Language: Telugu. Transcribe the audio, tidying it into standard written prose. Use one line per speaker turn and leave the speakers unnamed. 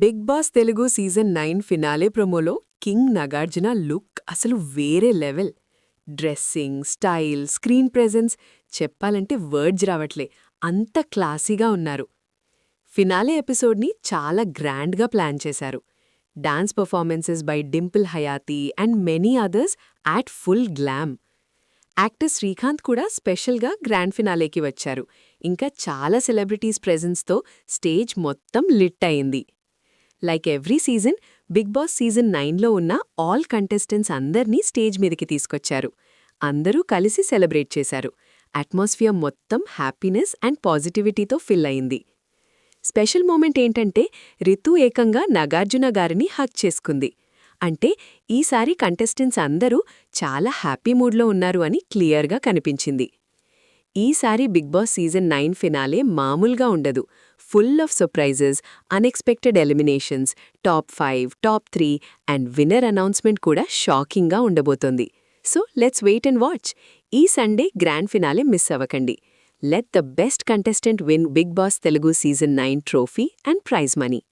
Big Boss Telugu season 9 finale ప్రోమోలో కింగ్ నాగార్జున లుక్ అసలు వేరే level. Dressing, style, screen presence చెప్పాలంటే వర్డ్స్ రావట్లే, అంత క్లాసీగా ఉన్నారు. ఫినాలే ఎపిసోడ్ని చాలా గ్రాండ్గా ప్లాన్ చేశారు. Dance performances by Dimple Hayathi and many others at full glam. Actor Srikanth కూడా స్పెషల్గా గ్రాండ్ ఫినాలేకి వచ్చారు. ఇంకా చాలా సెలబ్రిటీస్ ప్రెజెన్స్తో స్టేజ్ మొత్తం లిట్ అయింది. Like every season, Bigg Boss season 9లో ఉన్న ఆల్ కంటెస్టెంట్స్ అందర్నీ స్టేజ్ మీదకి తీసుకొచ్చారు. అందరూ కలిసి సెలబ్రేట్ చేశారు. అట్మాస్ఫియర్ మొత్తం హ్యాపీనెస్ అండ్ పాజిటివిటీతో ఫిల్ అయింది. స్పెషల్ మూమెంట్ ఏంటంటే రితు ఏకంగా నాగార్జున గారిని హగ్ చేసుకుంది. అంటే ఈసారి కంటెస్టెంట్స్ అందరూ చాలా హ్యాపీ మూడ్లో ఉన్నారు అని క్లియర్గా కనిపించింది. ఈసారి బిగ్ బాస్ సీజన్ 9 ఫినాలే మామూలుగా ఉండదు. Full of surprises, unexpected eliminations, top 5, top 3 and winner announcement కూడా షాకింగ్గా ఉండబోతోంది. So let's wait and watch. ఈ సండే గ్రాండ్ ఫినాలే మిస్ అవ్వకండి. Let the best contestant win Bigg Boss Telugu season 9 trophy and prize money.